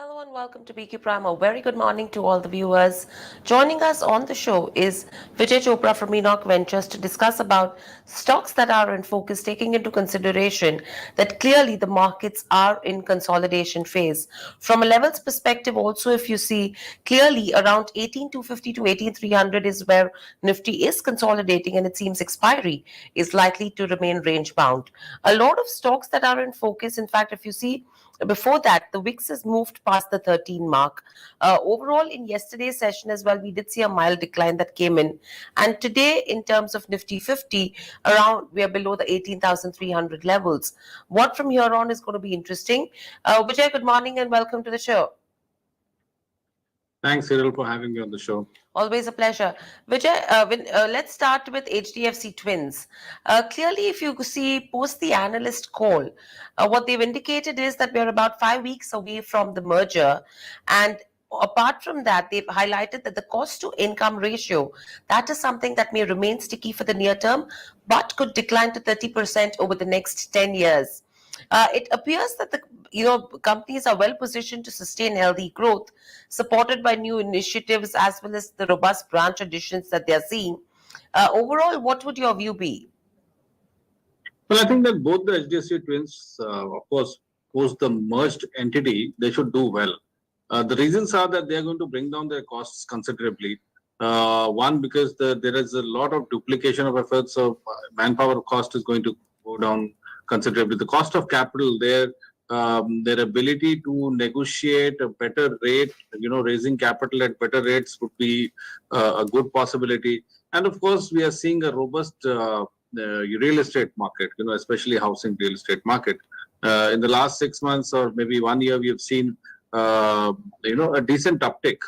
Hello and welcome to BQ Prime. A very good morning to all the viewers. Joining us on the show is Vijay Chopra from Nika Ventures to discuss about stocks that are in focus, taking into consideration that clearly the markets are in consolidation phase. From a levels perspective, also if you see clearly around 18,250 to 18,300 is where Nifty is consolidating, and it seems expiry is likely to remain range bound. A lot of stocks that are in focus. In fact, if you see before that, the VIX has moved past the 13 mark. Overall, in yesterday's session as well, we did see a mild decline that came in. And today, in terms of Nifty 50, around we are below the 18,300 levels. What from here on is going to be interesting. Vijay, good morning and welcome to the show. Thanks, Cyril, for having me on the show. Always a pleasure. Vijay, let's start with HDFC Twins. Clearly, if you see post the analyst call, what they've indicated is that we're about 5 weeks away from the merger. And apart from that, they've highlighted that the cost to income ratio, that is something that may remain sticky for the near term, but could decline to 30% over the next 10 years. It appears that the companies are well positioned to sustain healthy growth, supported by new initiatives as well as the robust branch additions that they are seeing. Overall, what would your view be? Well, I think that both the HDFC Twins, of course, post the merged entity, they should do well. The reasons are that they are going to bring down their costs considerably. One, because there is a lot of duplication of efforts, so manpower cost is going to go down considerably. The cost of capital, their ability to negotiate a better rate, raising capital at better rates would be a good possibility. And of course, we are seeing a robust real estate market, especially housing real estate market. In the last 6 months or maybe 1 year, we have seen, a decent uptick.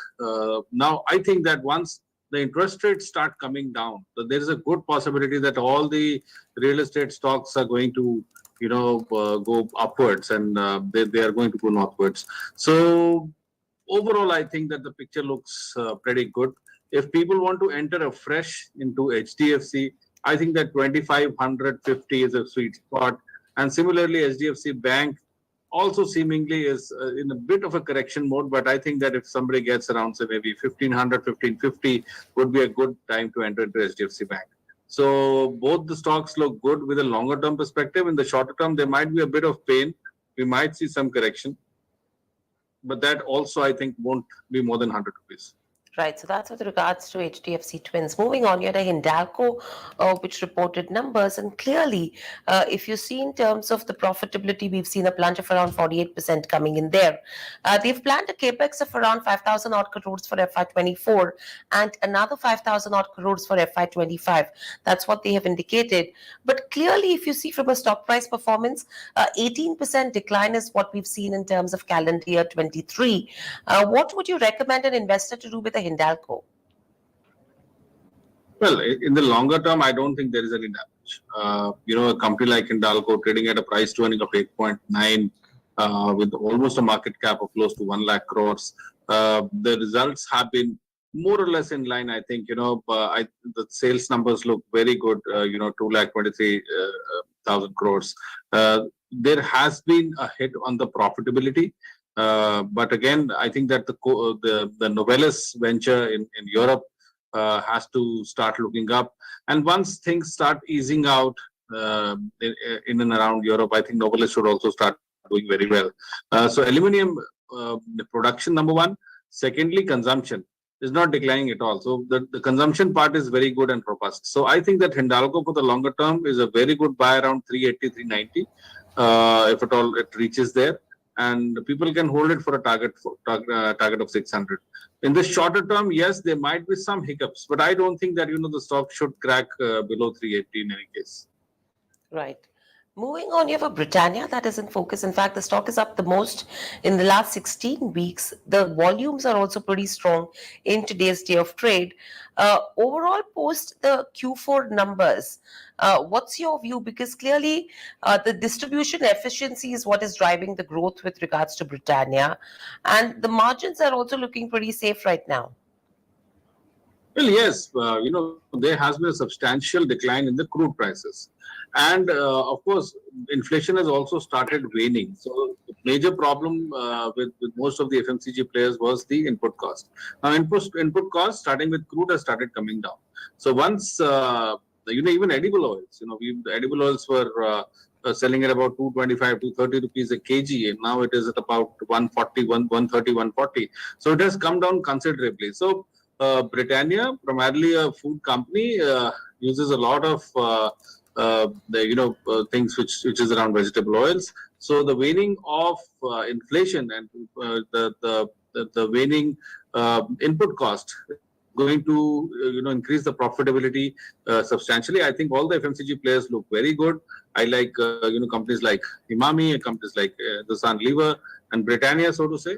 Now, I think that once the interest rates start coming down, there is a good possibility that all the real estate stocks are going to, go upwards, and they are going to go northwards. So overall, I think that the picture looks pretty good. If people want to enter afresh into HDFC, I think that 2550 is a sweet spot. And similarly, HDFC Bank also seemingly is in a bit of a correction mode, but I think that if somebody gets around, say, maybe 1500, 1550 would be a good time to enter into HDFC Bank. So both the stocks look good with a longer term perspective. In the shorter term, there might be a bit of pain. We might see some correction, but that also, I think, won't be more than 100 rupees. Right, so that's with regards to HDFC Twins. Moving on, you had a Hindalco, which reported numbers, and clearly, if you see in terms of the profitability, we've seen a plunge of around 48% coming in there. They've planned a capex of around 5,000 odd crores for FY24 and another 5,000 odd crores for FY25. That's what they have indicated. But clearly, if you see from a stock price performance, 18% decline is what we've seen in terms of calendar year 23. What would you recommend an investor to do with a Hindalco? Well, in the longer term, I don't think there is any damage. A company like Hindalco trading at a price to earning of 8.9 with almost a market cap of close to 1 lakh crores. The results have been more or less in line. I think, the sales numbers look very good, 2,23,000 crores. There has been a hit on the profitability. But again, I think that the Novelis venture in Europe has to start looking up. And once things start easing out in and around Europe, I think Novelis should also start doing very well. So aluminium production, number one. Secondly, consumption is not declining at all. So the consumption part is very good and robust. So I think that Hindalco for the longer term is a very good buy around 380, 390, if at all it reaches there. And people can hold it for a target of 600. In the shorter term, yes, there might be some hiccups, but I don't think that the stock should crack below 380 in any case. Right. Moving on, you have a Britannia that is in focus. In fact, the stock is up the most in the last 16 weeks. The volumes are also pretty strong in today's day of trade. Overall, post the Q4 numbers, what's your view? Because clearly, the distribution efficiency is what is driving the growth with regards to Britannia. And the margins are also looking pretty safe right now. Well, yes, there has been a substantial decline in the crude prices. And of course, inflation has also started waning. So major problem with most of the FMCG players was the input cost. Now, input cost starting with crude has started coming down. So once even edible oils, the edible oils were selling at about 225 to 30 rupees a kg, and now it is at about 140, 130, 140. So it has come down considerably. So Britannia, primarily a food company, uses a lot of things which is around vegetable oils. So the waning of inflation and the waning input cost is going to increase the profitability substantially. I think all the FMCG players look very good. I like companies like Imami, companies like Hindustan Lever and Britannia, so to say.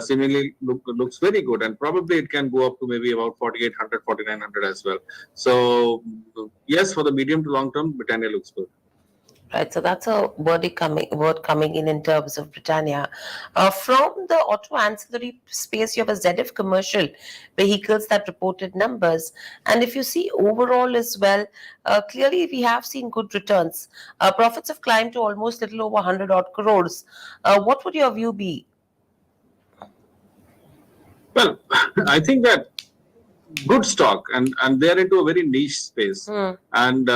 Seemingly looks very good, and probably it can go up to maybe about 4,800, 4,900 as well. So yes, for the medium to long term, Britannia looks good. Right, so that's a word coming in terms of Britannia. From the auto ancillary space, you have a ZF commercial vehicles that reported numbers, and if you see overall as well, clearly we have seen good returns. Profits have climbed to almost little over 100 odd crores. What would your view be? Well, I think that good stock, and they're into a very niche space, and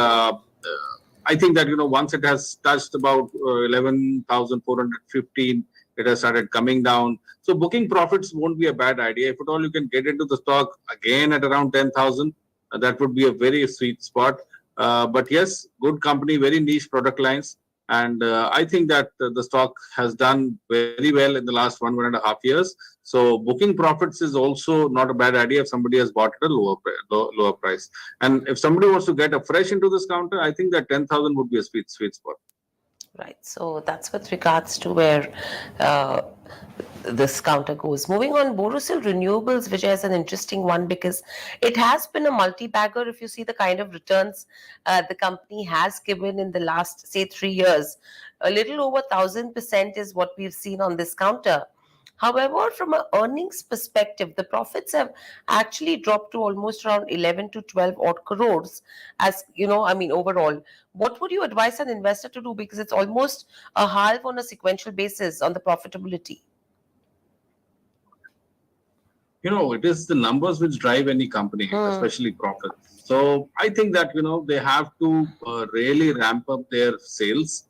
I think that once it has touched about 11,415, it has started coming down. So booking profits won't be a bad idea. If at all you can get into the stock again at around 10,000, that would be a very sweet spot. But yes, good company, very niche product lines. And I think that the stock has done very well in the last 1.5 years. So booking profits is also not a bad idea if somebody has bought at a lower price. And if somebody wants to get afresh into this counter, I think that 10,000 would be a sweet spot. Right. So that's with regards to where this counter goes. Moving on, Borussil Renewables, which is an interesting one because it has been a multi-bagger. If you see the kind of returns the company has given in the last, say, 3 years, a little over 1,000% is what we've seen on this counter. However, from an earnings perspective, the profits have actually dropped to almost around 11 to 12 odd crores. As you know, I mean, overall, what would you advise an investor to do? Because it's almost a half on a sequential basis on the profitability. It is the numbers which drive any company, especially profits. So I think that, they have to really ramp up their sales,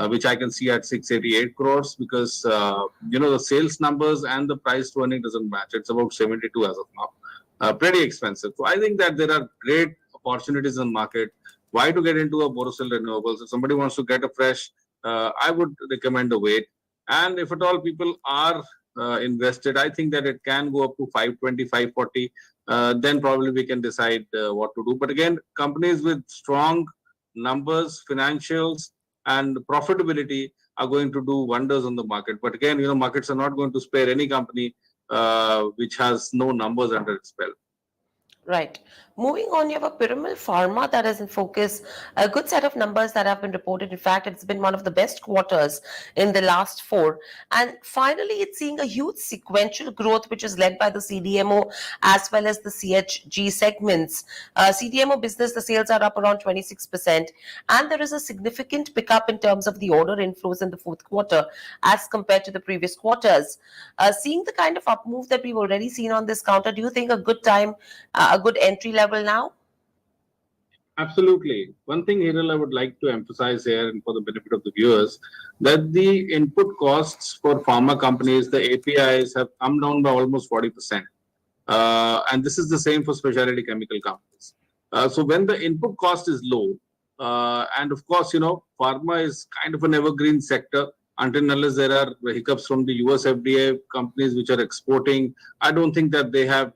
which I can see at 688 crores because, the sales numbers and the price to earning doesn't match. It's about 72 as of now. Pretty expensive. So I think that there are great opportunities in the market. Why to get into a Borussil Renewables? If somebody wants to get a fresh, I would recommend a wait. And if at all people are invested, I think that it can go up to 520, 540. Then probably we can decide what to do. But again, companies with strong numbers, financials, and profitability are going to do wonders on the market. But again, markets are not going to spare any company which has no numbers under its belt. Right. Moving on, you have a pyramid pharma that is in focus. A good set of numbers that have been reported. In fact, it's been one of the best quarters in the last 4. And finally, it's seeing a huge sequential growth, which is led by the CDMO as well as the CHG segments. CDMO business, the sales are up around 26%. And there is a significant pickup in terms of the order inflows in the fourth quarter as compared to the previous quarters. Seeing the kind of up move that we've already seen on this counter, do you think a good time, a good entry level now? Absolutely. One thing, Hiral, I would like to emphasize here and for the benefit of the viewers, that the input costs for pharma companies, the APIs have come down by almost 40%. And this is the same for specialty chemical companies. So when the input cost is low, and of course, pharma is kind of an evergreen sector until and unless there are hiccups from the US FDA companies which are exporting, I don't think that they have,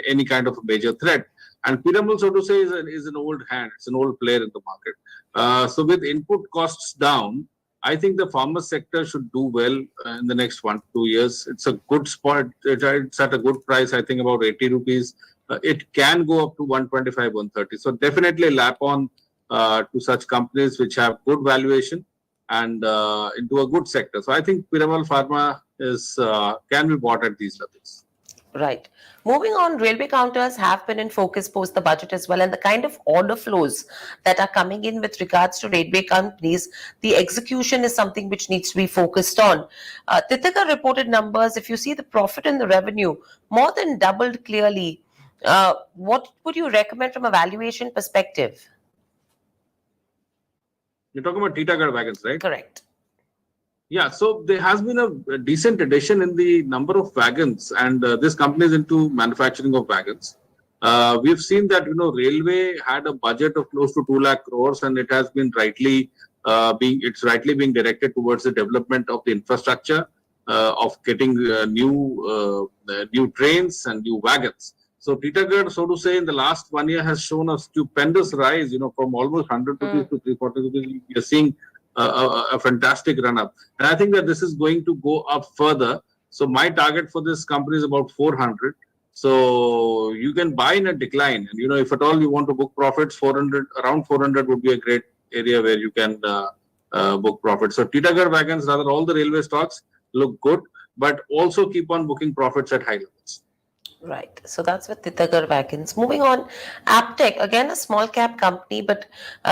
any kind of a major threat. And Piramal, so to say, is an old hand. It's an old player in the market. So with input costs down, I think the pharma sector should do well in the next 1 to 2 years. It's a good spot. It's at a good price, I think about 80 rupees. It can go up to 125, 130. So definitely lap on to such companies which have good valuation and into a good sector. So I think Piramal Pharma can be bought at these levels. Right. Moving on, railway counters have been in focus post the budget as well, and the kind of order flows that are coming in with regards to railway companies, the execution is something which needs to be focused on. Titagarh reported numbers. If you see the profit and the revenue, more than doubled clearly. What would you recommend from a valuation perspective? You're talking about Titagarh Wagons, right? Correct. Yeah, so there has been a decent addition in the number of wagons, and this company is into manufacturing of wagons. We've seen that railway had a budget of close to 2 lakh crores, and it has been rightly being directed towards the development of the infrastructure, of getting new trains and new wagons. So Titagarh, so to say, in the last 1 year has shown a stupendous rise. From almost 100 rupees to 340 rupees. We are seeing a fantastic run up. And I think that this is going to go up further. So my target for this company is about 400. So you can buy in a decline. And, if at all you want to book profits, around 400 would be a great area where you can book profits. So Titagarh Wagons, rather all the railway stocks look good, but also keep on booking profits at high levels. Right. So that's with Titagarh Wagons. Moving on, Aptech, again a small cap company, but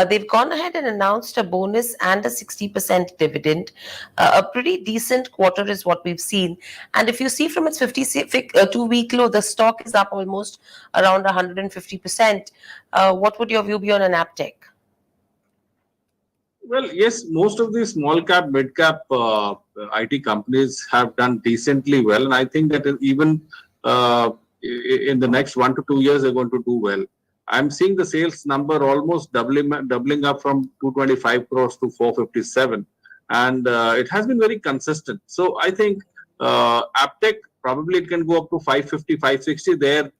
they've gone ahead and announced a bonus and a 60% dividend. A pretty decent quarter is what we've seen. And if you see from its 52-week low, the stock is up almost around 150%. What would your view be on an Aptech? Well, yes, most of the small cap, mid cap IT companies have done decently well. And I think that even in the next 1 to 2 years, they're going to do well. I'm seeing the sales number almost doubling up from 225 crores to 457. And it has been very consistent. So I think Aptech probably it can go up to 550, 560. There,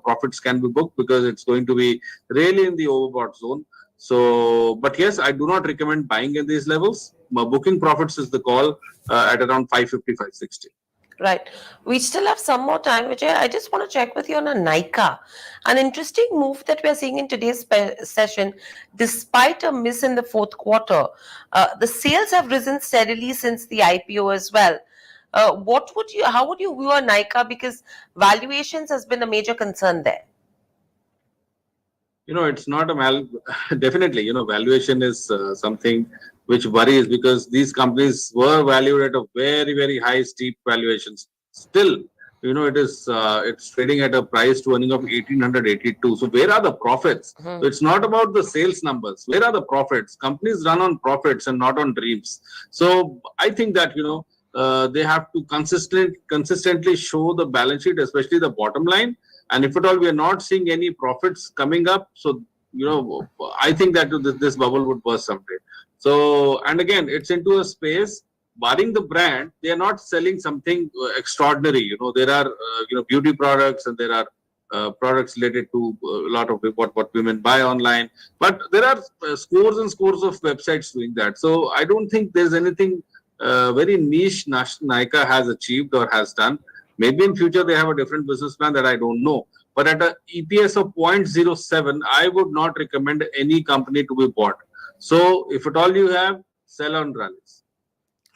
profits can be booked because it's going to be really in the overbought zone. So, but yes, I do not recommend buying at these levels. Booking profits is the call at around 550, 560. Right. We still have some more time, Vijay. I just want to check with you on a Nika. An interesting move that we are seeing in today's session, despite a miss in the fourth quarter, the sales have risen steadily since the IPO as well. How would you view a Nika? Because valuations has been a major concern there. It's not definitely, valuation is something which worries because these companies were valued at a very, very high, steep valuations. Still, it's trading at a price to earning of 1882. So where are the profits? So it's not about the sales numbers. Where are the profits? Companies run on profits and not on dreams. So I think that, they have to consistently show the balance sheet, especially the bottom line. And if at all we are not seeing any profits coming up, so I think that this bubble would burst someday. So, and again, it's into a space. Barring the brand, they are not selling something extraordinary. There are beauty products and there are products related to a lot of what women buy online. But there are scores and scores of websites doing that. So I don't think there's anything very niche Nika has achieved or has done. Maybe in future they have a different business plan that I don't know. But at a EPS of 0.07, I would not recommend any company to be bought. So if at all you have, sell on rallies.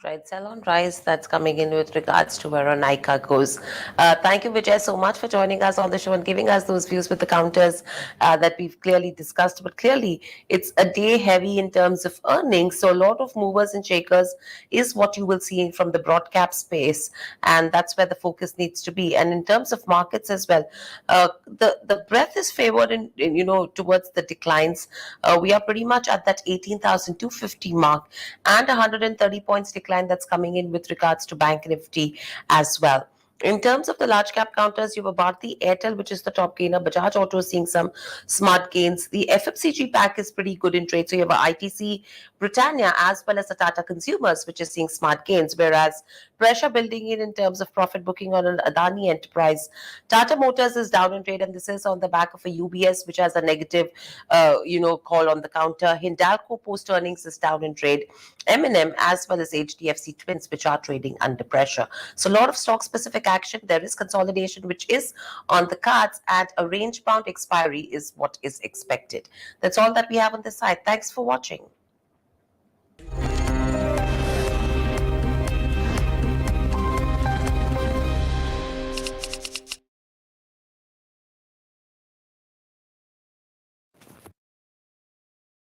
Right, sell on rise that's coming in with regards to where a Nika goes. Thank you, Vijay, so much for joining us on the show and giving us those views with the counters that we've clearly discussed. But clearly, it's a day heavy in terms of earnings. So a lot of movers and shakers is what you will see from the broad cap space, and that's where the focus needs to be. And in terms of markets as well, the breadth is favored in towards the declines. We are pretty much at that 18,250 mark and 130 points decline that's coming in with regards to Bank Nifty as well. In terms of the large cap counters, you have Bharti Airtel, which is the top gainer. Bajaj Auto is seeing some smart gains. The FMCG pack is pretty good in trade. So you have ITC, Britannia, as well as the Tata Consumers, which is seeing smart gains. Whereas pressure building in terms of profit booking on an Adani Enterprise. Tata Motors is down in trade, and this is on the back of a UBS, which has a negative, call on the counter. Hindalco post earnings is down in trade. M&M as well as HDFC Twins, which are trading under pressure. So a lot of stock specific action. There is consolidation which is on the cards, and a range bound expiry is what is expected. That's all that we have on this side. Thanks for watching.